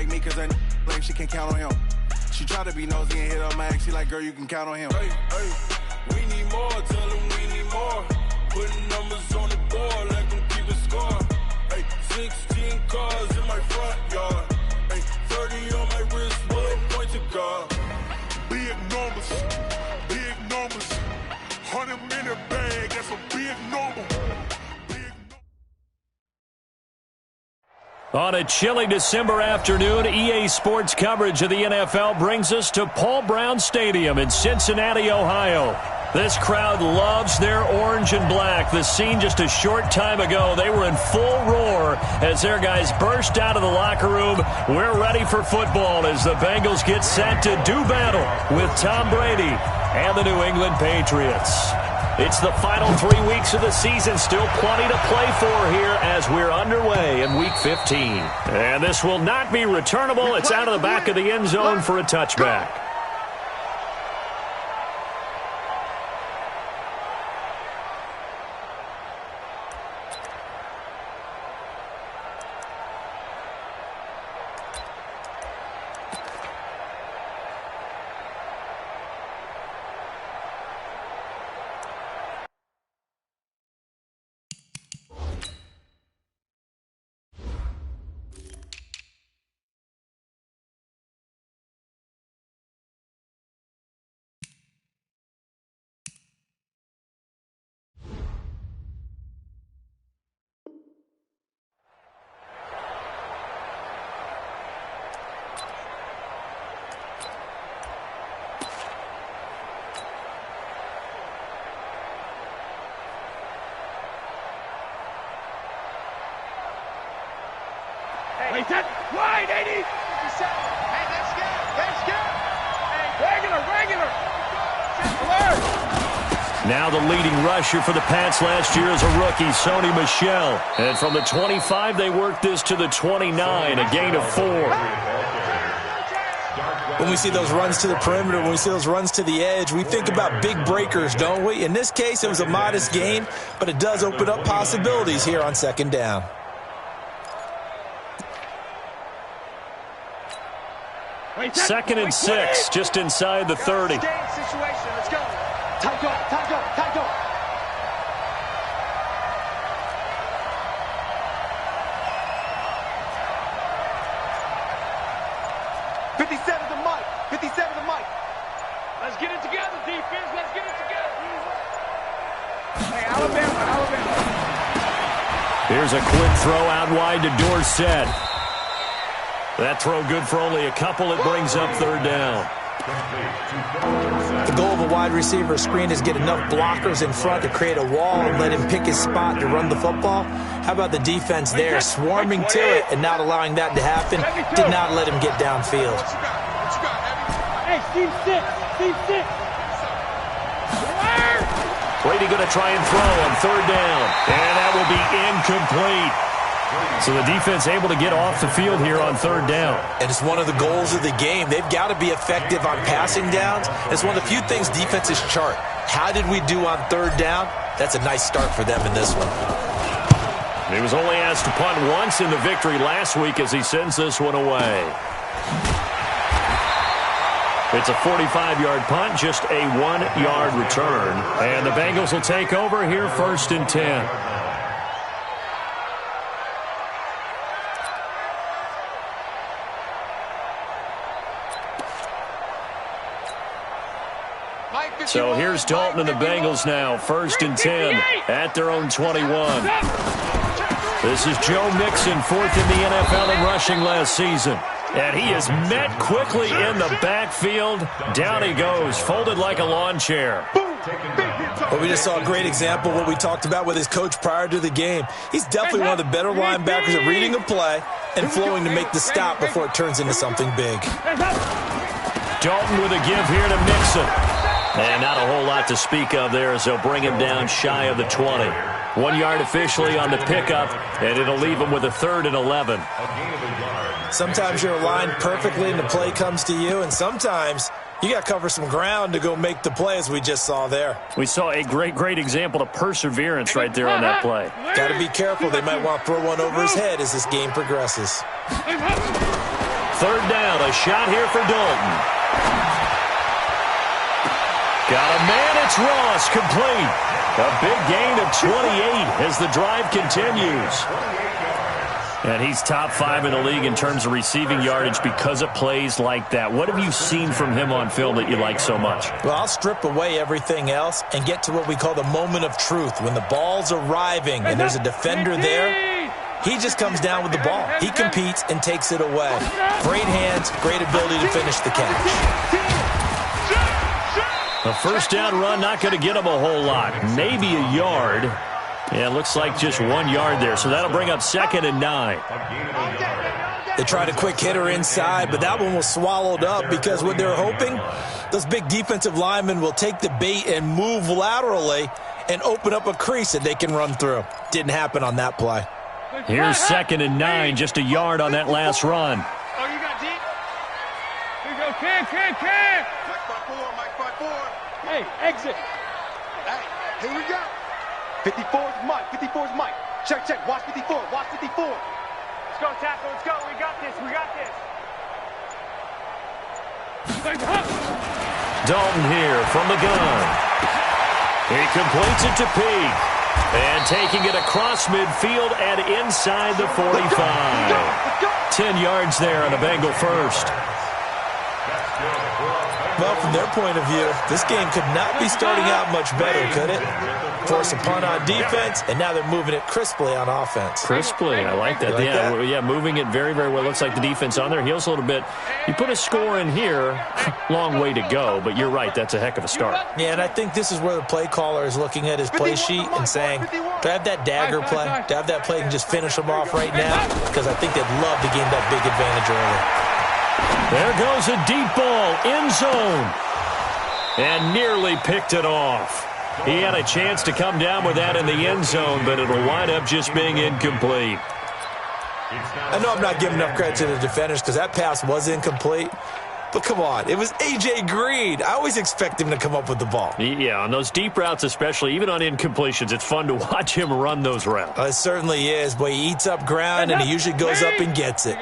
like me, cause that like she can count on him. She try to be nosy and hit her max. She like, girl, you can count on him. Hey, we need more, tell them we need more. Putting numbers on the board, let them keep it score. Hey, 16 cars in my front yard. Hey, 30 on my wrist, bullet point to God. Big numbers, 100 minute bag, that's a big number. On a chilly December afternoon, EA Sports coverage of the NFL brings us to Paul Brown Stadium in Cincinnati, Ohio. This crowd loves their orange and black. The scene just a short time ago, they were in full roar as their guys burst out of the locker room. We're ready for football as the Bengals get set to do battle with Tom Brady and the New England Patriots. It's the final 3 weeks of the season. Still plenty to play for here as we're underway in Week 15. And this will not be returnable. It's out of the back of the end zone for a touchback. Wide, 80! 57. Hey, that's good. That's good. Hey, regular. Now the leading rusher for the Pats last year is a rookie, Sony Michel. And from the 25, they worked this to the 29, a gain of 4. When we see those runs to the perimeter, when we see those runs to the edge, we think about big breakers, don't we? In this case, it was a modest gain, but it does open up possibilities here on second down. Second and 6, just inside the 30. Let's go. Time go. 57 to Mike. Let's get it together, defense. Let's get it together. Hey, Alabama. Here's a quick throw out wide to Dorsett. That throw good for only a couple. It brings up third down. The goal of a wide receiver screen is get enough blockers in front to create a wall and let him pick his spot to run the football. How about the defense there, swarming to it and not allowing that to happen? Did not let him get downfield. Hey, Steve 6. Brady going to try and throw on third down. And that will be incomplete. So the defense able to get off the field here on third down. And it's one of the goals of the game. They've got to be effective on passing downs. It's one of the few things defenses chart. How did we do on third down? That's a nice start for them in this one. He was only asked to punt once in the victory last week as he sends this one away. It's a 45-yard punt, just a 1-yard return. And the Bengals will take over here first and 10. So here's Dalton and the Bengals now, first and 10 at their own 21. This is Joe Mixon, fourth in the NFL in rushing last season. And he is met quickly in the backfield. Down he goes, folded like a lawn chair. Well, we just saw a great example of what we talked about with his coach prior to the game. He's definitely one of the better linebackers at reading a play and flowing to make the stop before it turns into something big. Dalton with a give here to Mixon. And not a whole lot to speak of there as they'll bring him down shy of the 20. 1 yard officially on the pickup, and it'll leave him with a 3rd and 11. Sometimes you're aligned perfectly and the play comes to you, and sometimes you got to cover some ground to go make the play, as we just saw there. We saw a great example of perseverance right there on that play. Got to be careful. They might want to throw one over his head as this game progresses. Third down, a shot here for Dalton. Got a man, it's Ross, complete. A big gain of 28 as the drive continues. And he's top 5 in the league in terms of receiving yardage because of plays like that. What have you seen from him on film that you like so much? Well, I'll strip away everything else and get to what we call the moment of truth. When the ball's arriving and there's a defender there, he just comes down with the ball. He competes and takes it away. Great hands, great ability to finish the catch. A first down run, not going to get him a whole lot. Maybe a yard. Yeah, it looks like just 1 yard there, so that'll bring up 2nd and 9. They tried a quick hitter inside, but that one was swallowed up because what they're hoping, those big defensive linemen will take the bait and move laterally and open up a crease that they can run through. Didn't happen on that play. Here's 2nd and 9, just a yard on that last run. Oh, you got deep? Here you go, Cam. Mike 5-4. Hey, exit. Hey, here we go. 54's Mike. Check. Watch 54. Let's go, tackle. Let's go. We got this. Dalton here from the gun. He completes it to Peak. And taking it across midfield and inside the 45. 10 yards there on a Bengal first. Well, from their point of view, this game could not be starting out much better, could it? Force a punt on defense, and now they're moving it crisply on offense. Crisply, I like that. Yeah, moving it very, very well. Looks like the defense on their heels a little bit. You put a score in here, long way to go, but you're right, that's a heck of a start. Yeah, and I think this is where the play caller is looking at his play sheet and saying, do I have that dagger play? Do I have that play and just finish them off right now? Because I think they'd love to gain that big advantage early. There goes a deep ball, end zone, and nearly picked it off. He had a chance to come down with that in the end zone, but it'll wind up just being incomplete. I know I'm not giving enough credit to the defenders because that pass was incomplete, but come on, it was A.J. Green. I always expect him to come up with the ball. Yeah, on those deep routes especially, even on incompletions, it's fun to watch him run those routes. It certainly is, but he eats up ground, and he usually goes up and gets it.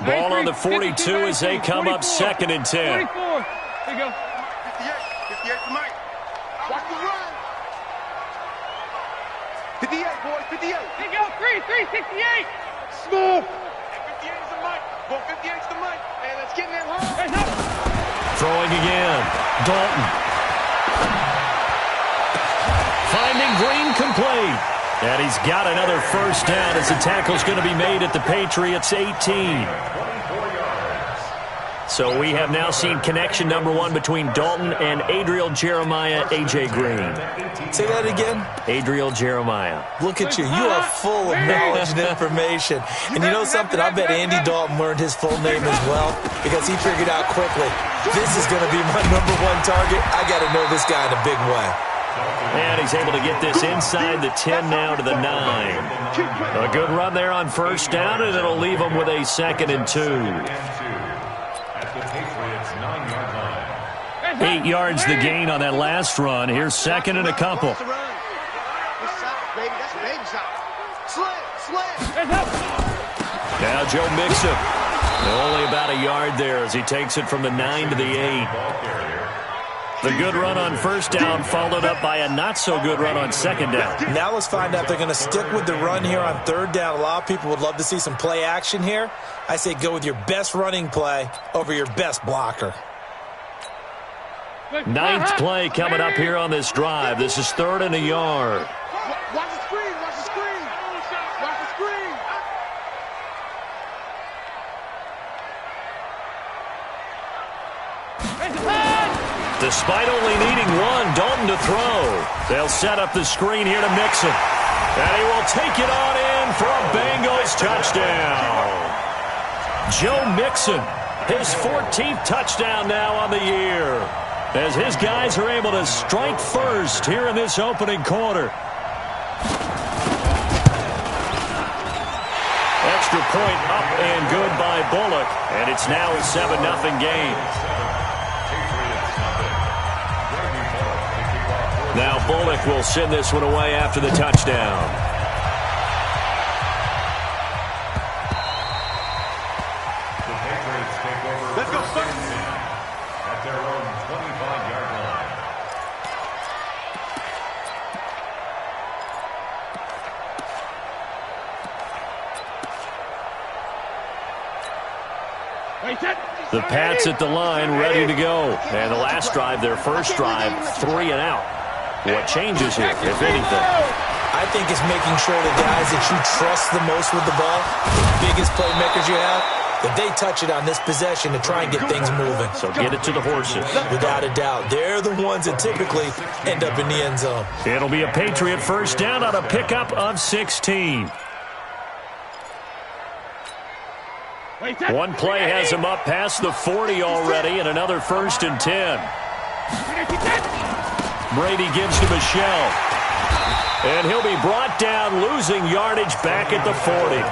Ball on the 42 as they come up 2nd and 10. 44. There you go. 58 for Mike. Watch the run. 58, boys, 58. There you go. 368. Smooth. 58 is the Mike. Ball 58 is the Mike. Hey, let's get in that hole. Hey, no. Throwing again. Dalton. Finding Green complete. And he's got another first down as the tackle's going to be made at the Patriots' 18. So we have now seen connection number 1 between Dalton and Adriel Jeremiah, A.J. Green. Say that again? Adriel Jeremiah. Look at you. You are full of knowledge and information. And you know something? I bet Andy Dalton learned his full name as well because he figured out quickly, this is going to be my number 1 target. I got to know this guy in a big way. And he's able to get this inside the 10 now to the 9. A good run there on first down, and it'll leave him with a 2nd and 2. 8 yards the gain on that last run. Here's 2nd and a couple. Now Joe Mixon. Only about a yard there as he takes it from the 9 to the 8. The good run on first down followed up by a not-so-good run on second down. Now let's find out if they're going to stick with the run here on third down. A lot of people would love to see some play action here. I say go with your best running play over your best blocker. 9th play coming up here on this drive. This is 3rd and a yard. Watch the screen. Watch the screen. Watch the screen. Despite only needing 1, Dalton to throw. They'll set up the screen here to Mixon. And he will take it on in for a Bengals touchdown. Joe Mixon, his 14th touchdown now on the year, as his guys are able to strike first here in this opening quarter. Extra point up and good by Bullock, and it's now a 7-0 game. Now Bullock will send this one away after the touchdown. Let's go, son. At their own 25-yard line. The Pats at the line, ready to go. And the last drive, their first drive, 3 and out. What changes here, if anything? I think it's making sure the guys that you trust the most with the ball, the biggest playmakers you have, that they touch it on this possession to try and get things moving. So get it to the horses. Without a doubt. They're the ones that typically end up in the end zone. It'll be a Patriot first down on a pickup of 16. One play has him up past the 40 already, and another 1st and 10. Brady gives to Michelle. And he'll be brought down, losing yardage back at the 40.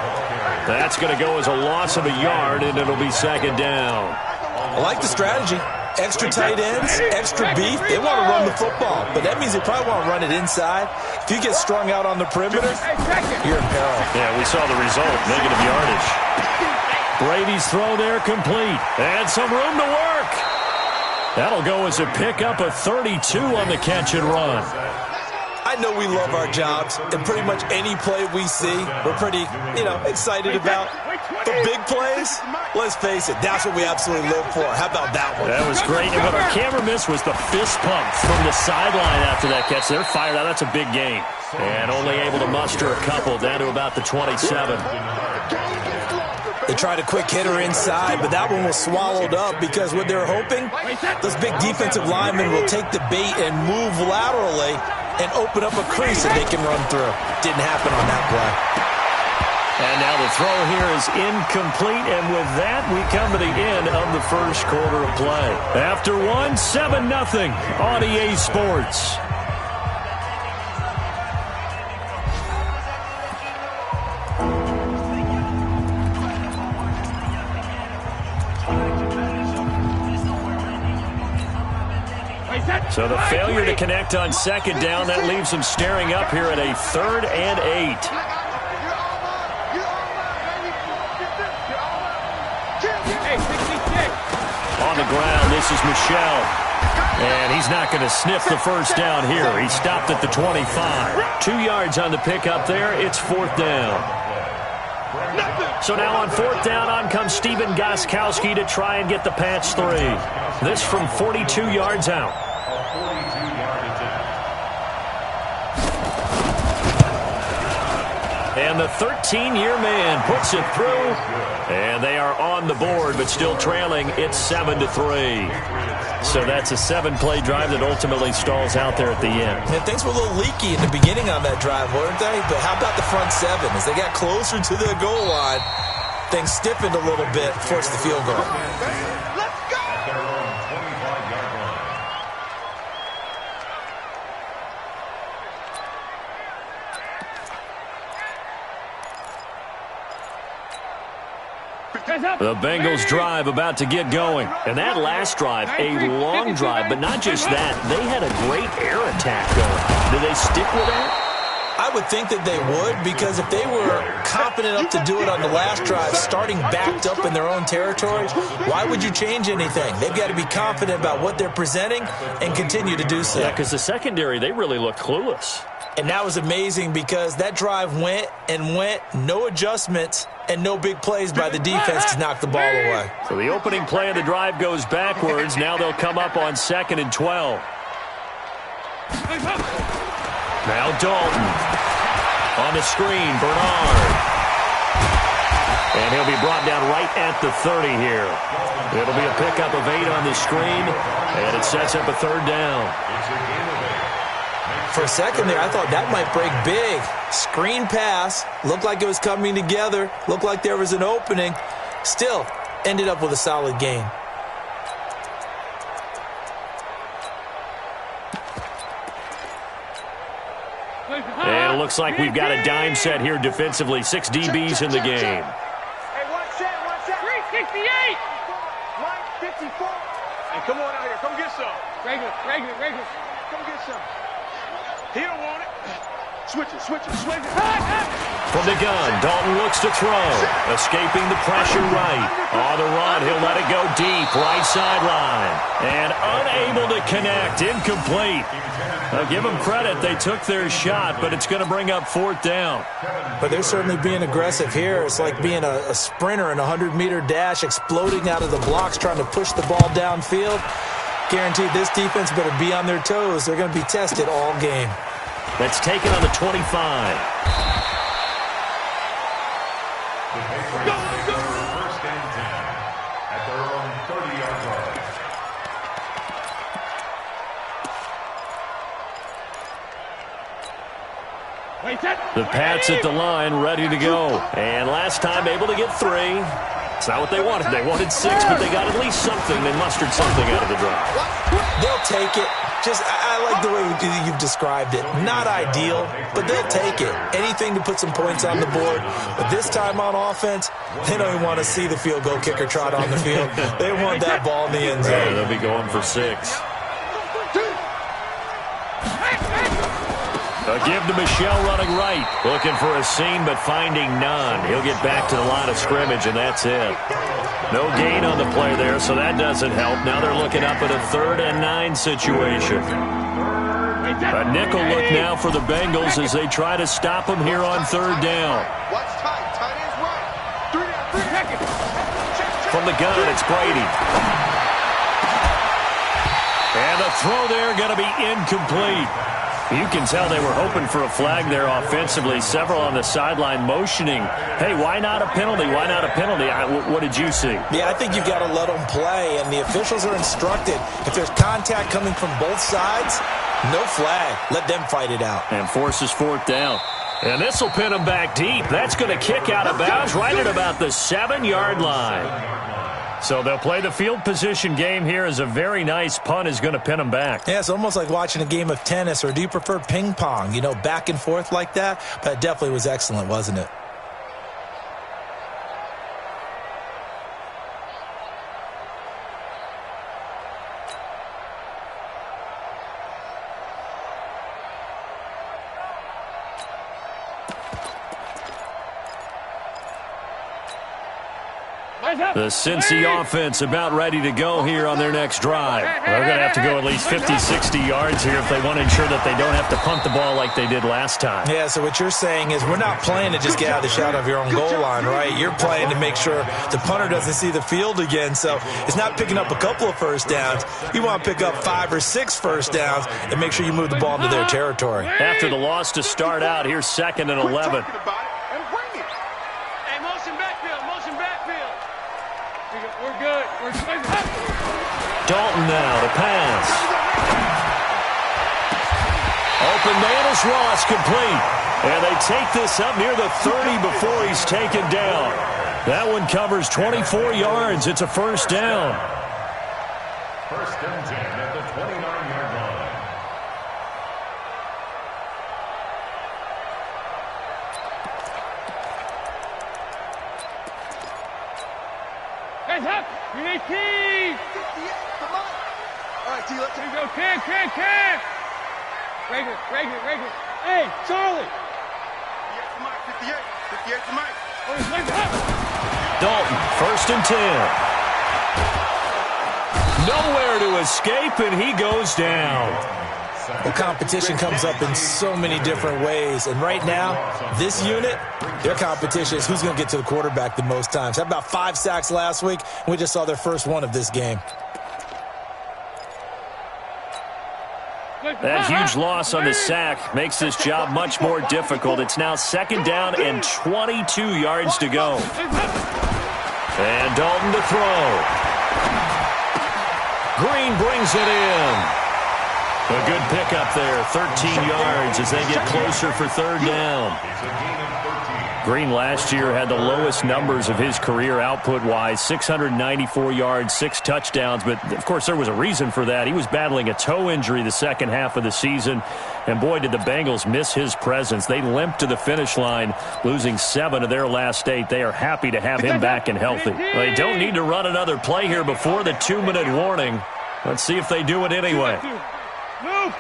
That's going to go as a loss of a yard, and it'll be 2nd down. I like the strategy. Extra tight ends, extra beef. They want to run the football, but that means they probably want to run it inside. If you get strung out on the perimeter, you're in peril. Yeah, we saw the result, negative yardage. Brady's throw there complete, and some room to work. That'll go as a pickup of 32 on the catch and run. I know we love our jobs, and pretty much any play we see, we're pretty, excited about. But big plays, let's face it, that's what we absolutely live for. How about that one? That was great, and what our camera missed was the fist pump from the sideline after that catch. They're fired out. That's a big gain. And only able to muster a couple, down to about the 27. They tried a quick hitter inside, but that one was swallowed up because what they're hoping, those big defensive linemen will take the bait and move laterally and open up a crease that they can run through. Didn't happen on that play. And now the throw here is incomplete, and with that, we come to the end of the first quarter of play. After one, 7-0 on EA Sports. So the failure to connect on 2nd down, that leaves them staring up here at a 3rd and 8. On the ground, this is Michelle. And he's not going to sniff the first down here. He stopped at the 25. 2 yards on the pickup there. It's 4th down. So now on 4th down, on comes Steven Gostkowski to try and get the Pats 3. This from 42 yards out. And the 13-year man puts it through. And they are on the board, but still trailing. It's 7-3. So that's a 7-play drive that ultimately stalls out there at the end. And things were a little leaky in the beginning on that drive, weren't they? But how about the front 7? As they got closer to the goal line, things stiffened a little bit, forced the field goal. The Bengals drive about to get going. And that last drive, a long drive, but not just that. They had a great air attack going. Do they stick with that? I would think that they would, because if they were confident enough to do it on the last drive, starting backed up in their own territory, why would you change anything? They've got to be confident about what they're presenting and continue to do so. Yeah, because the secondary, they really look clueless. And that was amazing because that drive went and went, no adjustments, and no big plays by the defense to knock the ball away. So the opening play of the drive goes backwards. Now they'll come up on 2nd and 12. Now Dalton. On the screen, Bernard. And he'll be brought down right at the 30 here. It'll be a pickup of 8 on the screen, and it sets up a 3rd down. For a second there, I thought that might break big. Screen pass. Looked like it was coming together. Looked like there was an opening. Still, ended up with a solid gain. And it looks like we've got a dime set here defensively. 6 DBs in the game. Hey, one set. 368. Line 54. Hey, come on out here. Come get some. Regular. Come get some. He don't want it. Switch it. From the gun, Dalton looks to throw. Escaping the pressure right. On the run, he'll let it go deep, right sideline. And unable to connect, incomplete. Now give them credit, they took their shot, but it's going to bring up 4th down. But they're certainly being aggressive here. It's like being a sprinter in a 100-meter dash, exploding out of the blocks, trying to push the ball downfield. Guaranteed this defense better be on their toes. They're going to be tested all game. That's taken on the 25. First and 10 at their own 30-yard line. The Pats at the line, ready to go. And last time able to get 3. It's not what they wanted. They wanted 6, but they got at least something. They mustered something out of the drive. They'll take it. I like the way you've described it. Not ideal, but they'll take it. Anything to put some points on the board. But this time on offense, they don't even want to see the field goal kicker trot on the field. They want that ball in the end zone. They'll be going for 6. A give to Michelle running right. Looking for a seam, but finding none. He'll get back to the line of scrimmage, and that's it. No gain on the play there, so that doesn't help. Now they're looking up at a 3rd and 9 situation. A nickel look now for the Bengals as they try to stop them here on 3rd down. From the gun, it's Brady. And the throw there going to be incomplete. You can tell they were hoping for a flag there offensively. Several on the sideline motioning, hey, why not a penalty? Why not a penalty? What did you see? Yeah, I think you've got to let them play, and the officials are instructed. If there's contact coming from both sides, no flag. Let them fight it out. And forces 4th down. And this will pin them back deep. That's going to kick out of bounds right at about the 7-yard line. So they'll play the field position game here as a very nice punt is going to pin them back. Yeah, it's almost like watching a game of tennis, or do you prefer ping pong? You know, back and forth like that? But it definitely was excellent, wasn't it? The Cincy offense about ready to go here on their next drive. They're going to have to go at least 50, 60 yards here if they want to ensure that they don't have to punt the ball like they did last time. Yeah, so what you're saying is we're not playing to just get out of the shadow of your own goal line, right? You're playing to make sure the punter doesn't see the field again. So it's not picking up a couple of first downs. You want to pick up 5 or 6 first downs and make sure you move the ball into their territory. After the loss to start out, here's 2nd and 11. Dalton now to pass. Open man is Ross, complete. And they take this up near the 30 before he's taken down. That one covers 24 yards. It's a 1st down. 1st and 10 at the 29-yard line. Hands up! You need key! Come on! All right, T, let's go. Can! Regular. Hey, Charlie! 58 to Mike. Dalton, 1st and 10. Nowhere to escape, and he goes down. Well, competition comes up in so many different ways. And right now, this unit, their competition is who's going to get to the quarterback the most times. Had about 5 sacks last week, and we just saw their first one of this game. That huge loss on the sack makes this job much more difficult. It's now 2nd down and 22 yards to go. And Dalton to throw. Green brings it in. A good pickup there, 13 yards as they get closer for 3rd down. Green last year had the lowest numbers of his career output-wise, 694 yards, 6 touchdowns. But, of course, there was a reason for that. He was battling a toe injury the second half of the season. And, boy, did the Bengals miss his presence. They limped to the finish line, losing 7 of their last 8. They are happy to have him back and healthy. They don't need to run another play here before the 2-minute warning. Let's see if they do it anyway. Move!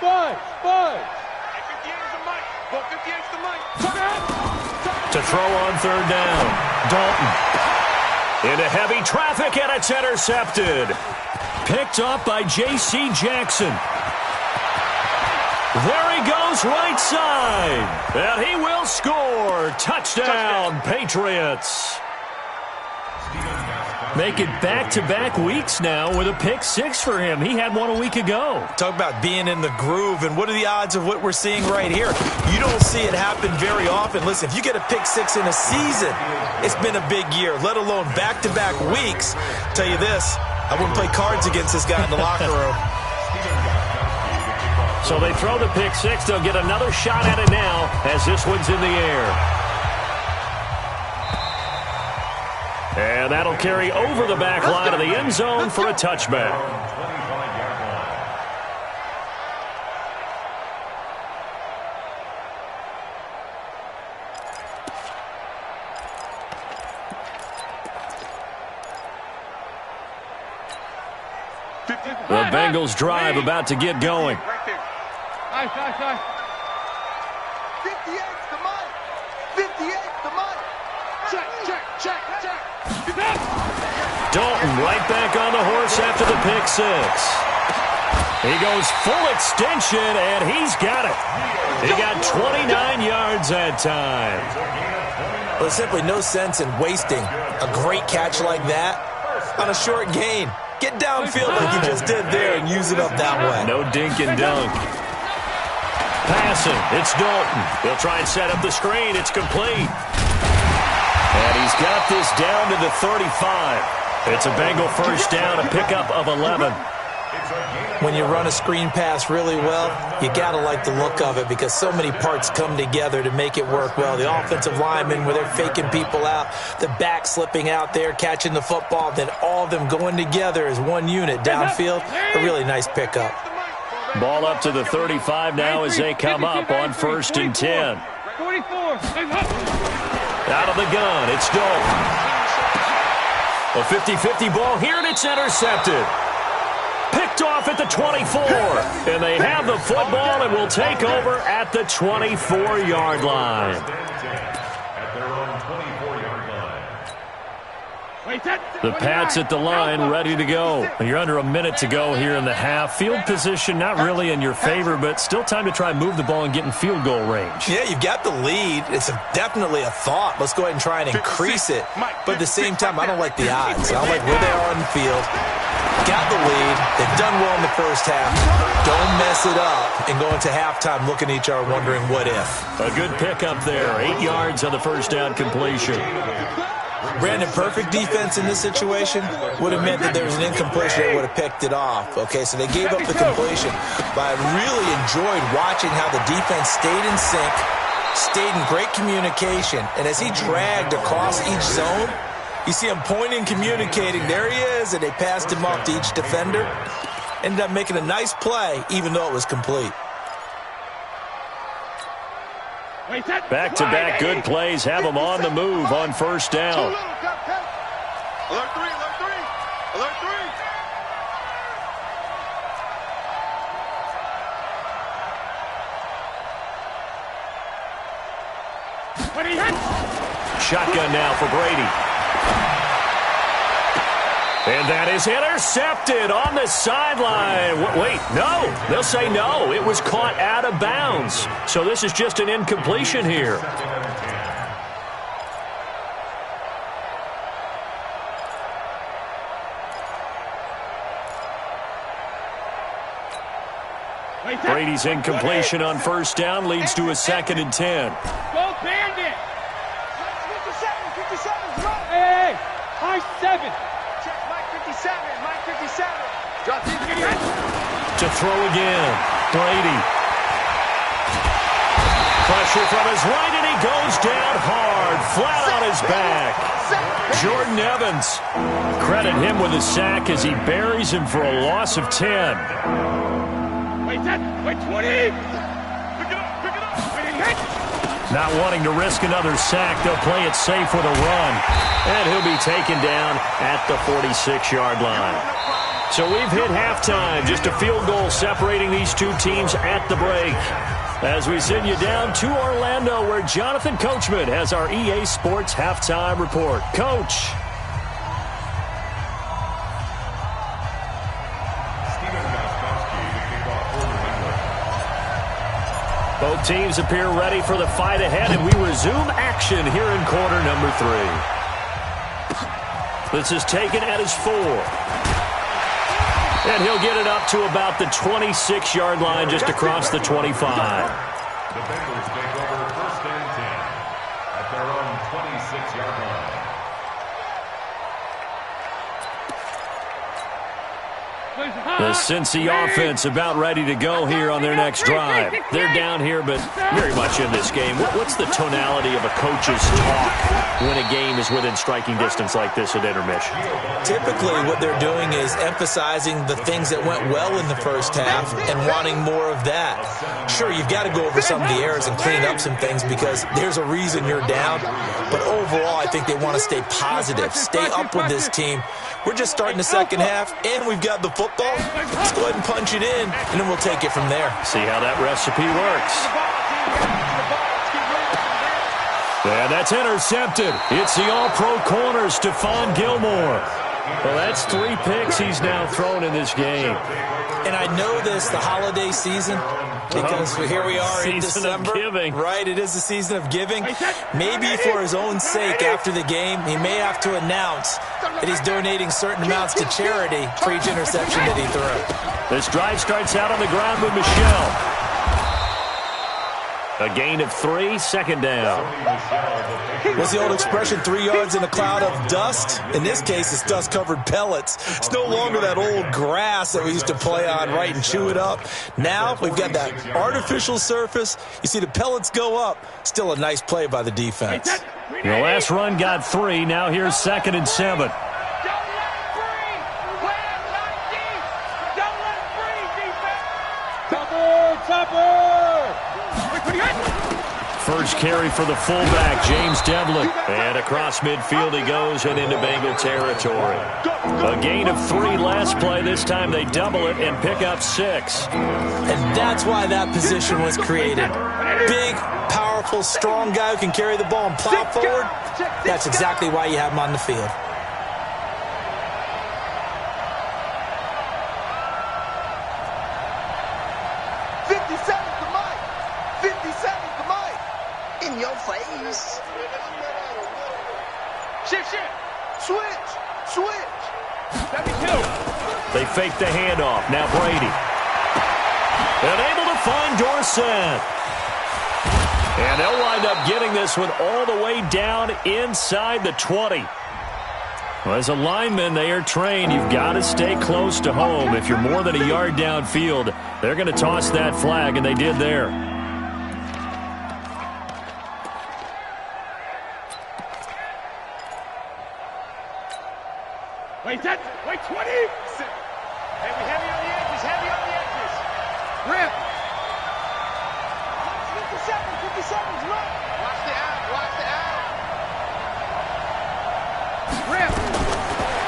5! throw on third down. Dalton. Into heavy traffic, and it's intercepted. Picked up by J.C. Jackson. There he goes right side. And he will score. Touchdown, Patriots. Make it back-to-back weeks now with a pick six for him. He had one a week ago. Talk about being in the groove, and what are the odds of what we're seeing right here? You don't see it happen very often. Listen, if you get a pick six in a season, it's been a big year, let alone back-to-back weeks. Tell you this, I wouldn't play cards against this guy in the locker room. So they throw the pick six. They'll get another shot at it now as this one's in the air. And that'll carry over the back line of the end zone for a touchback. The Bengals drive about to get going. Nice. 58's the money. 58's the money. Check. Dalton right back on the horse after the pick six. He goes full extension, and he's got it. He got 29 yards that time. Well, there's simply no sense in wasting a great catch like that on a short gain. Get downfield like you just did there and use it up that way. No dink and dunk. Passing, it's Dalton. He'll try and set up the screen. It's complete. And he's got this down to the 35. It's a Bengal first down, a pickup of 11. When you run a screen pass really well, you got to like the look of it because so many parts come together to make it work well. The offensive linemen, where they're faking people out, the back slipping out there, catching the football, then all of them going together as one unit downfield. A really nice pickup. Ball up to the 35 now as they come up on 1st and 10. 44. Out of the gun, it's Dalton. A 50-50 ball here, and it's intercepted. Picked off at the 24. And they have the football and will take over at the 24-yard line. At their own 24-yard line. The Pats at the line, ready to go. You're under a minute to go here in the half. Field position not really in your favor, but still time to try and move the ball and get in field goal range. Yeah, you've got the lead. It's definitely a thought. Let's go ahead and try and increase it. But at the same time, I don't like the odds. I don't like where they are on the field. Got the lead. They've done well in the first half. Don't mess it up and go into halftime looking at each other wondering what if. A good pickup there. 8 yards on the first down completion. Brandon, perfect defense in this situation would have meant that there was an incompletion that would have picked it off. Okay, so they gave up the completion. But I really enjoyed watching how the defense stayed in sync, stayed in great communication. And as he dragged across each zone, you see him pointing, communicating. There he is, and they passed him off to each defender. Ended up making a nice play, even though it was complete. Back-to-back good plays have them on the move on first down. Alert three. Shotgun now for Brady. And that is intercepted on the sideline. Wait, no. They'll say no. It was caught out of bounds. So this is just an incompletion here. Brady's incompletion on first down leads to a 2nd and 10. Go Bandit. 57's right. Hey, high 7. Check Mike 57. Drop these again. To throw again. Brady. Pressure from his right, and he goes down hard, flat on his back. Jordan Evans. Credit him with a sack as he buries him for a loss of 10. Wait, 20. Pick it up. Not wanting to risk another sack, they'll play it safe with a run. And he'll be taken down at the 46-yard line. So we've hit halftime. Just a field goal separating these two teams at the break. As we send you down to Orlando, where Jonathan Coachman has our EA Sports halftime report. Coach. Both teams appear ready for the fight ahead, and we resume action here in quarter number 3. This is taken at his 4. And he'll get it up to about the 26-yard line, just across the 25. The Bengals take over first and 10 at their own 26-yard line. The Cincy offense about ready to go here on their next drive. They're down here, but very much in this game. What's the tonality of a coach's talk when a game is within striking distance like this at intermission? Typically, what they're doing is emphasizing the things that went well in the first half and wanting more of that. Sure, you've got to go over some of the errors and clean up some things because there's a reason you're down. But overall, I think they want to stay positive, stay up with this team. We're just starting the second half, and we've got the football. Let's go ahead and punch it in, and then we'll take it from there. See how that recipe works. And that's intercepted. It's the all-pro corner, Stephon Gilmore. Well, that's 3 picks he's now thrown in this game. And I know this, the holiday season, because here we are in December. Of giving. Right, it is the season of giving. Maybe for his own sake after the game, he may have to announce that he's donating certain amounts to charity for each interception that he threw. This drive starts out on the ground with Michel. A gain of 3, second down. What's the old expression, 3 yards in a cloud of dust? In this case, it's dust-covered pellets. It's no longer that old grass that we used to play on, right, and chew it up. Now we've got that artificial surface. You see the pellets go up. Still a nice play by the defense. The last run got 3. Now here's 2nd and 7. First carry for the fullback, James Devlin. And across midfield he goes and into Bengal territory. A gain of 3 last play. This time they double it and pick up 6. And that's why that position was created. Big, powerful, strong guy who can carry the ball and plow forward. That's exactly why you have him on the field. They fake the handoff. Now Brady. And able to find Dorsett. And they'll wind up getting this one all the way down inside the 20. Well, as a lineman, they are trained. You've got to stay close to home. If you're more than a yard downfield, they're going to toss that flag, and they did there. Wait, 20. Heavy on the edges, Rip. 50 seconds, run. Watch the out. Rip.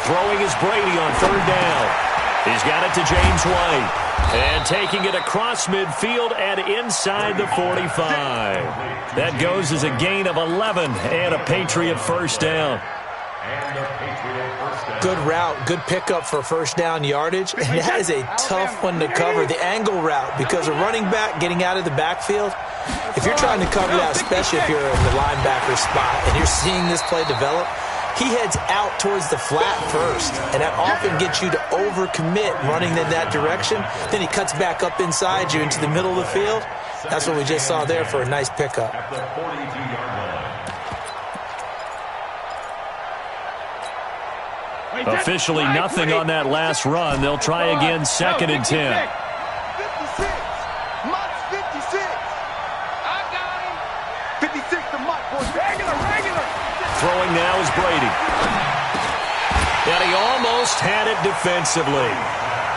Throwing is Brady on 3rd down. He's got it to James White. And taking it across midfield and inside the 45. That goes as a gain of 11 and a Patriot first down. Good route, good pickup for first down yardage, and that is a tough one to cover, the angle route, because a running back getting out of the backfield, if you're trying to cover that, especially if you're in the linebacker spot and you're seeing this play develop, he heads out towards the flat first, and that often gets you to overcommit running in that direction. Then he cuts back up inside you into the middle of the field. That's what we just saw there for a nice pickup. At the 42-yard line. Officially nothing on that last run. They'll try again, 2nd and 10. 56. Mutt's 56. I got him. 56 to Mutt, boys. Regular. Throwing now is Brady. And he almost had it defensively.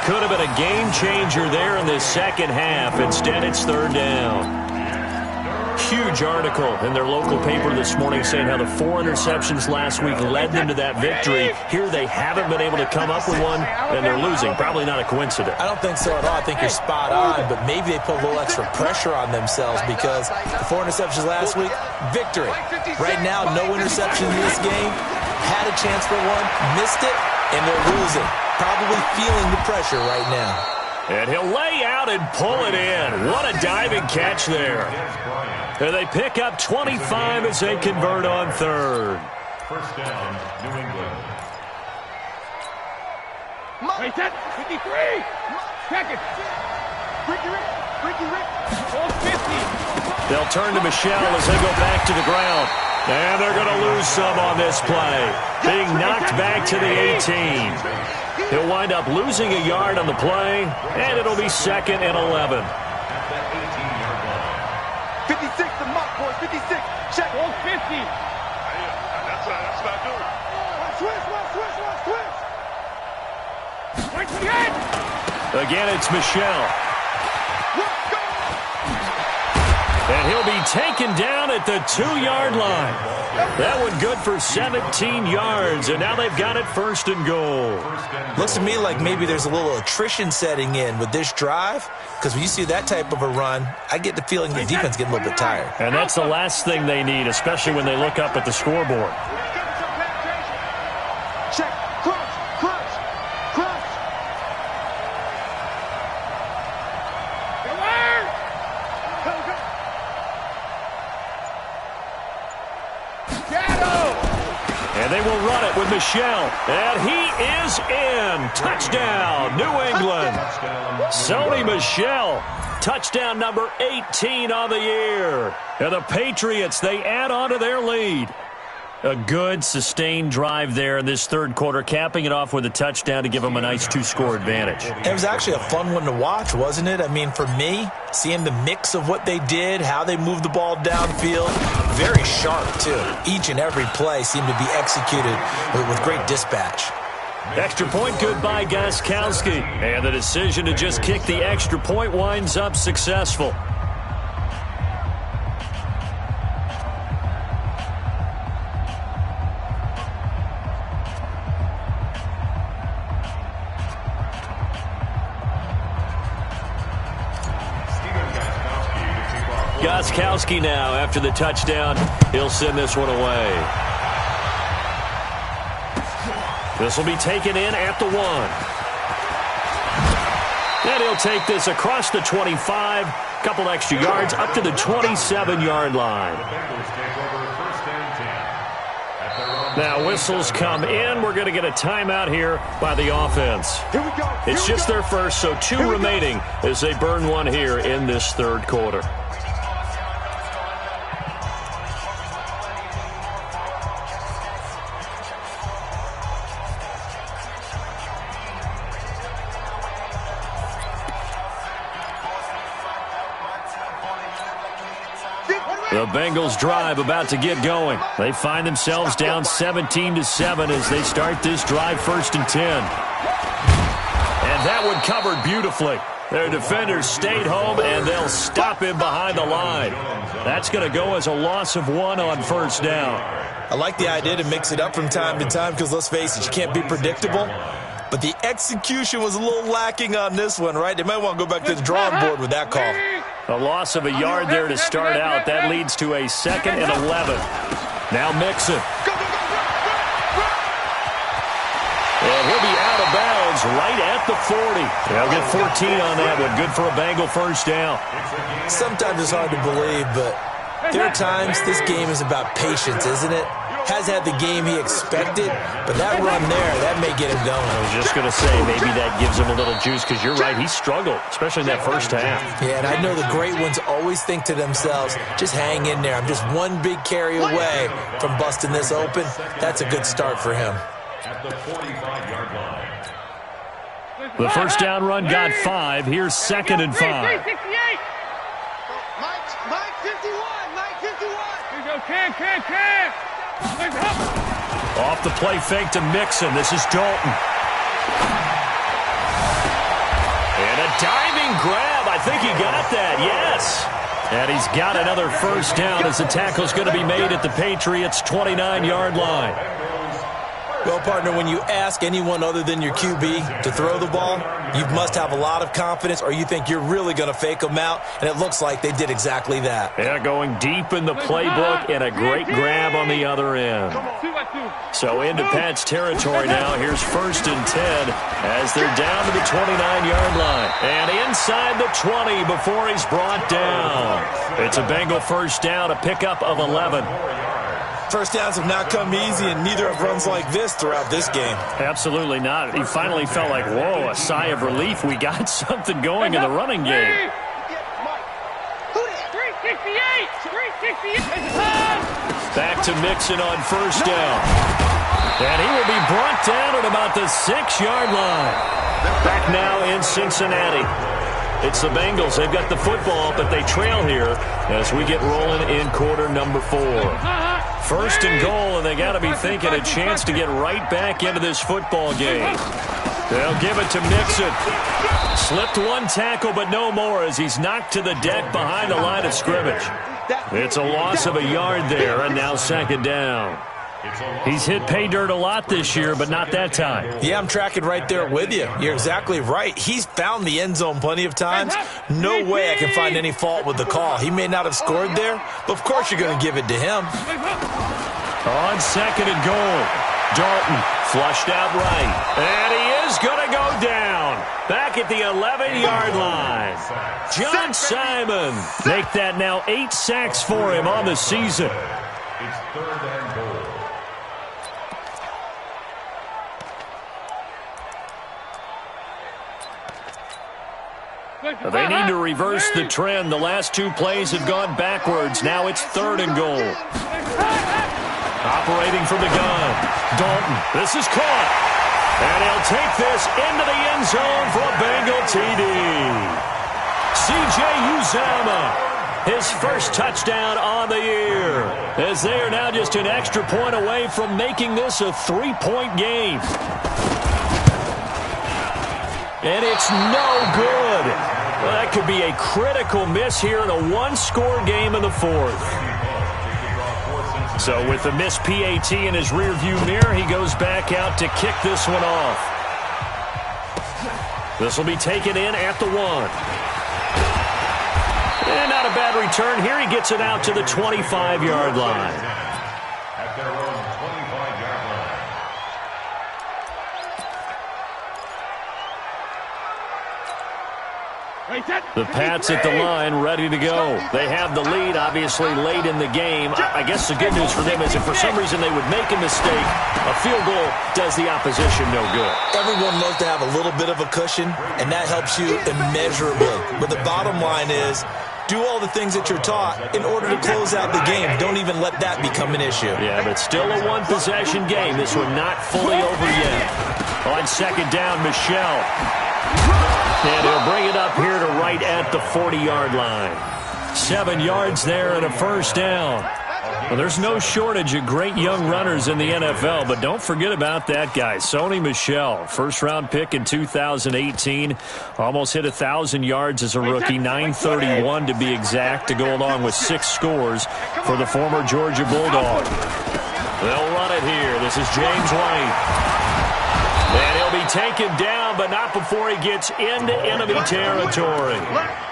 Could have been a game changer there in the second half. Instead, it's 3rd down. huge article in their local paper this morning saying how the 4 interceptions last week led them to that victory. Here they haven't been able to come up with one, and they're losing. Probably not a coincidence. I don't think so at all. I think you're spot on, but maybe they put a little extra pressure on themselves because the 4 interceptions last week, victory. Right now, no interception in this game. Had a chance for one, missed it, and they're losing. Probably feeling the pressure right now. And he'll lay out and pull it in. What a diving catch there. And they pick up 25 as they convert on third. First down, New England. Wait, that 53. Check it. Ricky. All 50. They'll turn to Michelle as they go back to the ground. And they're going to lose some on this play. Being knocked back to the 18. He'll wind up losing a yard on the play, and it'll be 2nd and 11. At the 18-yard line. 56, the mark, boys. 56. Check. All 50. That's not good. Switch. Again, it's Michelle. And he'll be taken down at the 2-yard line. That one good for 17 yards, and now they've got it 1st and goal. Looks to me like maybe there's a little attrition setting in with this drive, because when you see that type of a run, I get the feeling the defense getting a little bit tired. And that's the last thing they need, especially when they look up at the scoreboard. Check. Crunch. And they will run it with Michelle. And he is in. Touchdown, New England. Sony Michel. Touchdown number 18 on the year. And the Patriots, they add on to their lead. A good, sustained drive there in this third quarter, capping it off with a touchdown to give them a nice 2-score advantage. It was actually a fun one to watch, wasn't it? I mean, for me, seeing the mix of what they did, how they moved the ball downfield, very sharp, too. Each and every play seemed to be executed with great dispatch. Extra point good by Gostkowski. And the decision to just kick the extra point winds up successful. Gostkowski now after the touchdown. He'll send this one away. This will be taken in at the 1. And he'll take this across the 25. Couple extra yards up to the 27-yard line. Now whistles come in. We're going to get a timeout here by the offense. Here we go. It's just their first, so 2 remaining as they burn one here in this third quarter. The Bengals drive about to get going. They find themselves down 17-7 as they start this drive 1st and 10. And that one covered beautifully. Their defenders stayed home, and they'll stop him behind the line. That's going to go as a loss of 1 on 1st down. I like the idea to mix it up from time to time because, let's face it, you can't be predictable. But the execution was a little lacking on this one, right? They might want to go back to the drawing board with that call. A loss of a yard there to start out. That leads to a 2nd and 11. Now Mixon. And he'll be out of bounds right at the 40. They'll get 14 on that one. Good for a Bengal 1st down. Sometimes it's hard to believe, but there are times this game is about patience, isn't it? Has had the game he expected, but that run there, that may get him going. I was just going to say, maybe that gives him a little juice, because you're right, he struggled, especially in that 1st half. Yeah, and I know the great ones always think to themselves, just hang in there. I'm just one big carry away from busting this open. That's a good start for him. At the 45-yard line. The 1st down run got 5. Here's 2nd and 5. Mike 51. Mike 51. Here you go, Cam. Off the play fake to Mixon. This is Dalton. And a diving grab. I think he got that. Yes. And he's got another first down as the tackle's going to be made at the Patriots' 29-yard line. Well, partner, when you ask anyone other than your QB to throw the ball, you must have a lot of confidence or you think you're really going to fake them out, and it looks like they did exactly that. Yeah, going deep in the playbook and a great grab on the other end. So into Pat's territory now. Here's 1st and 10 as they're down to the 29-yard line. And inside the 20 before he's brought down. It's a Bengal first down, a pickup of 11. First downs have not come easy, and neither have runs like this throughout this game. Absolutely not. He finally felt like, whoa, a sigh of relief. We got something going in the running game. 368! Back to Mixon on first down. And he will be brought down at about the 6-yard line. Back now in Cincinnati. It's the Bengals. They've got the football, but they trail here as we get rolling in quarter number 4. 1st and goal, and they got to be thinking a chance to get right back into this football game. They'll give it to Mixon. Slipped one tackle, but no more as he's knocked to the deck behind the line of scrimmage. It's a loss of a yard there, and now 2nd down. He's hit pay dirt a lot this year, but not that time. Yeah, I'm tracking right there with you. You're exactly right. He's found the end zone plenty of times. No way I can find any fault with the call. He may not have scored there, but of course you're going to give it to him. On 2nd and goal, Dalton flushed out right. And he is going to go down. Back at the 11-yard line. John Simon. Make that now 8 sacks for him on the season. It's 3rd and goal. They need to reverse the trend. The last 2 plays have gone backwards. Now it's 3rd and goal. Operating from the gun. Dalton. This is caught. And he'll take this into the end zone for a Bengal TD. C.J. Uzomah. His first touchdown on the year. As they are now just an extra point away from making this a 3-point game. And it's no good. Well, that could be a critical miss here in a 1-score game in the 4th. So with the missed PAT in his rearview mirror, he goes back out to kick this one off. This will be taken in at the 1. And not a bad return here. He gets it out to the 25-yard line. At their own 25-yard line. The Pats at the line, ready to go. They have the lead, obviously, late in the game. I guess the good news for them is if for some reason they would make a mistake, a field goal does the opposition no good. Everyone loves to have a little bit of a cushion, and that helps you immeasurably. But the bottom line is, do all the things that you're taught in order to close out the game. Don't even let that become an issue. Yeah, but still a one-possession game. This one not fully over yet. On 2nd down, Michelle. And he'll bring it up here to right at the 40-yard line. 7 yards there and a first down. Well, there's no shortage of great young runners in the NFL, but don't forget about that guy, Sony Michel. First-round pick in 2018. Almost hit 1,000 yards as a rookie, 931 to be exact, to go along with 6 scores for the former Georgia Bulldog. They'll run it here. This is James White. And he'll be taken down, but not before he gets into enemy territory.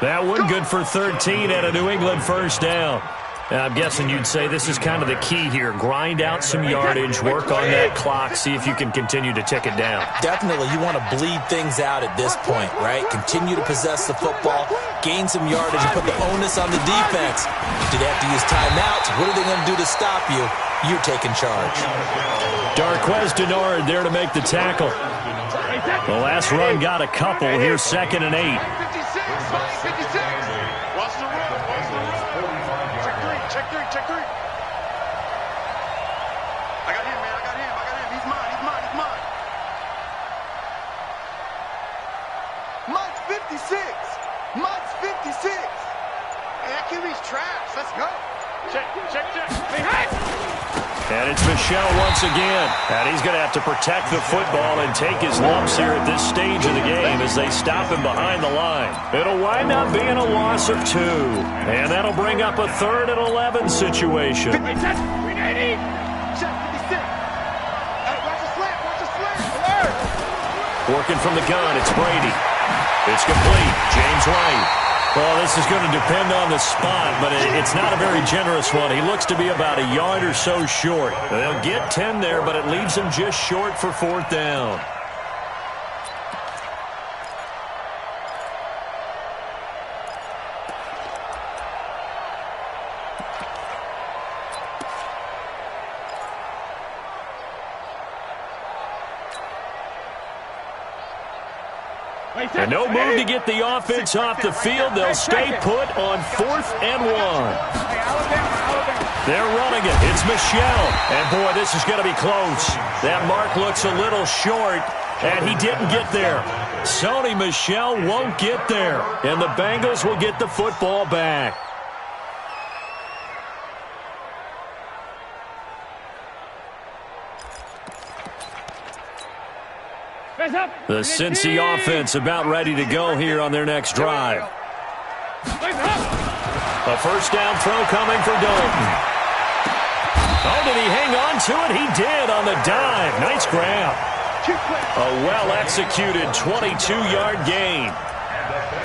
That one good for 13 and a New England first down. And I'm guessing you'd say this is kind of the key here. Grind out some yardage, work on that clock, see if you can continue to tick it down. Definitely, you want to bleed things out at this point, right? Continue to possess the football, gain some yardage, and put the onus on the defense. Do they have to use timeouts? What are they going to do to stop you? You're taking charge. Darquez Denard there to make the tackle. The last run got a couple. Here's 2nd and 8. 56. Watch the run. Check three. I got him, man. He's mine. Mike's 56. Man, that QB's trash. Let's go. Check. Hey. And it's Michel once again. And he's going to have to protect the football and take his lumps here at this stage of the game as they stop him behind the line. It'll wind up being a loss of 2. And that'll bring up a 3rd and 11 situation. Working from the gun, it's Brady. It's complete. James White. Well, this is going to depend on the spot, but it's not a very generous one. He looks to be about a yard or so short. They'll get 10 there, but it leaves him just short for 4th down. And no move to get the offense off the field. They'll stay put on 4th and 1. They're running it. It's Michel. And, boy, this is going to be close. That mark looks a little short, and he didn't get there. Sony Michel won't get there. And the Bengals will get the football back. The Cincy offense about ready to go here on their next drive. A 1st down throw coming for Dalton. Oh, did he hang on to it? He did on the dive. Nice grab. A well-executed 22-yard gain.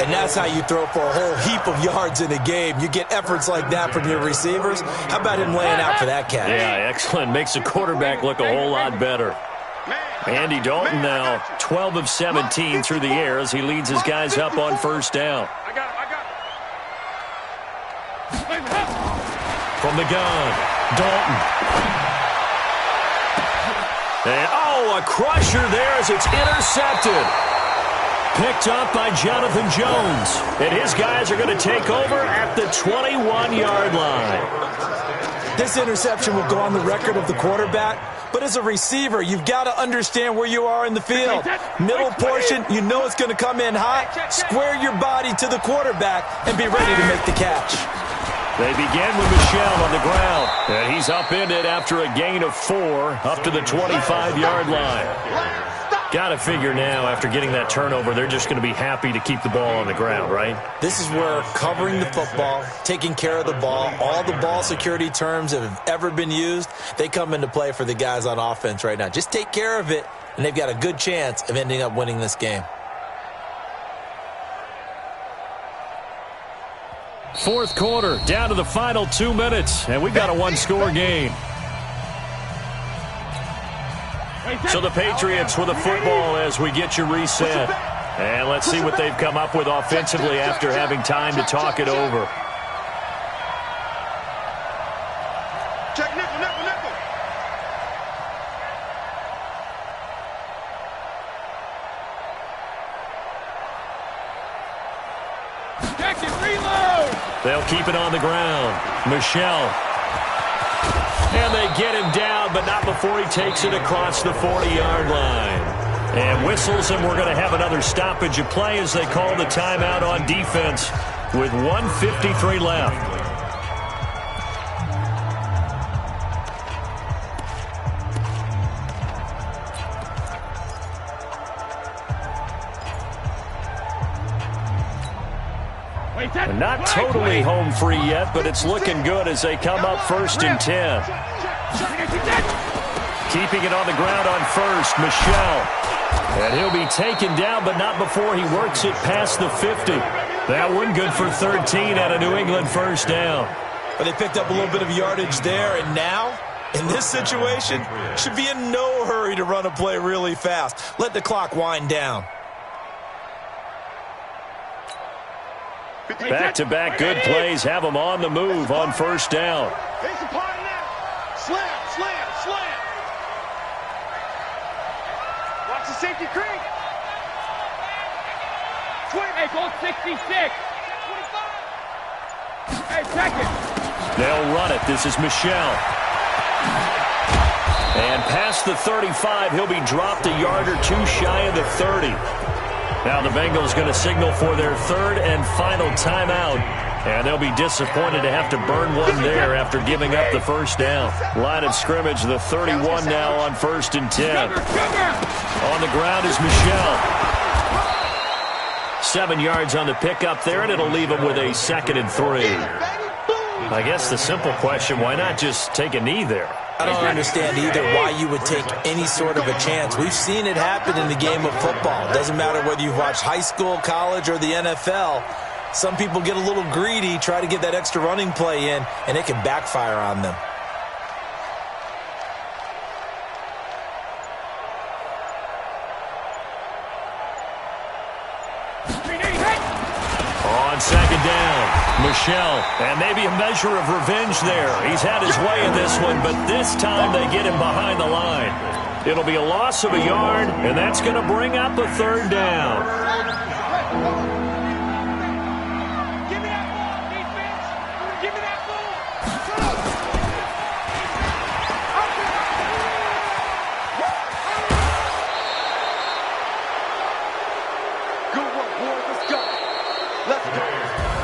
And that's how you throw for a whole heap of yards in a game. You get efforts like that from your receivers. How about him laying out for that catch? Yeah, excellent. Makes the quarterback look a whole lot better. Andy Dalton now 12 of 17 through the air as he leads his guys up on 1st down. From the gun, Dalton. And, oh, a crusher there as it's intercepted. Picked up by Jonathan Jones. And his guys are going to take over at the 21-yard line. This interception will go on the record of the quarterback. But as a receiver, you've got to understand where you are in the field. Middle portion, you know it's going to come in hot. Square your body to the quarterback and be ready to make the catch. They begin with Michel on the ground. And he's upended after a gain of 4 up to the 25-yard line. Got to figure now, after getting that turnover, they're just going to be happy to keep the ball on the ground, right? This is where covering the football, taking care of the ball, all the ball security terms that have ever been used, they come into play for the guys on offense right now. Just take care of it, and they've got a good chance of ending up winning this game. 4th quarter, down to the final 2 minutes, and we've got a 1-score game. So the Patriots with the football as we get you reset. And let's see what they've come up with offensively after having time to talk it over. Check nickel, nickel, nickel. Check it, reload. They'll keep it on the ground. Michel. And they get him down, but not before he takes it across the 40-yard line. And whistles, and we're going to have another stoppage of play as they call the timeout on defense with 1:53 left. Not totally home free yet, but it's looking good as they come up 1st and 10. Keeping it on the ground on 1st, Michel. And he'll be taken down, but not before he works it past the 50. That one good for 13 at a New England 1st down. But they picked up a little bit of yardage there, and now, in this situation, should be in no hurry to run a play really fast. Let the clock wind down. Back-to-back good plays have them on the move on 1st down. Slam, slam, slam. Watch the safety creep. 20. Hey, goal 66. 25. Hey, check it. They'll run it. This is Michel. And past the 35, he'll be dropped a yard or two shy of the 30. Now the Bengals going to signal for their 3rd and final timeout And they'll be disappointed to have to burn one there after giving up the first down. Line of scrimmage, the 31 now on 1st and 10. On the ground is Michel. 7 yards on the pickup there, and it'll leave him with a 2nd and 3. I guess the simple question, why not just take a knee there? I don't understand either why you would take any sort of a chance. We've seen it happen in the game of football. It doesn't matter whether you've watched high school, college, or the NFL. Some people get a little greedy, try to get that extra running play in, and it can backfire on them. On 2nd down, Michel, and maybe a measure of revenge there. He's had his way in this one, but this time they get him behind the line. It'll be a loss of a yard, and that's going to bring up a 3rd down.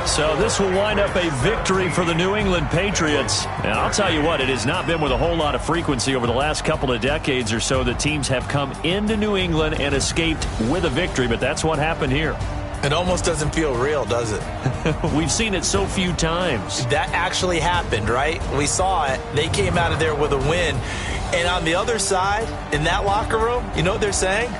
So this will wind up a victory for the New England Patriots. And I'll tell you what, it has not been with a whole lot of frequency over the last couple of decades or so that teams have come into New England and escaped with a victory, but that's what happened here. It almost doesn't feel real, does it? We've seen it so few times. That actually happened, right? We saw it. They came out of there with a win. And on the other side, in that locker room, you know what they're saying?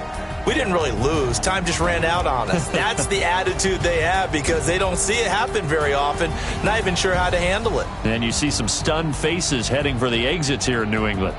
We didn't really lose. Time just ran out on us. That's the attitude they have because they don't see it happen very often. Not even sure how to handle it. And you see some stunned faces heading for the exits here in New England.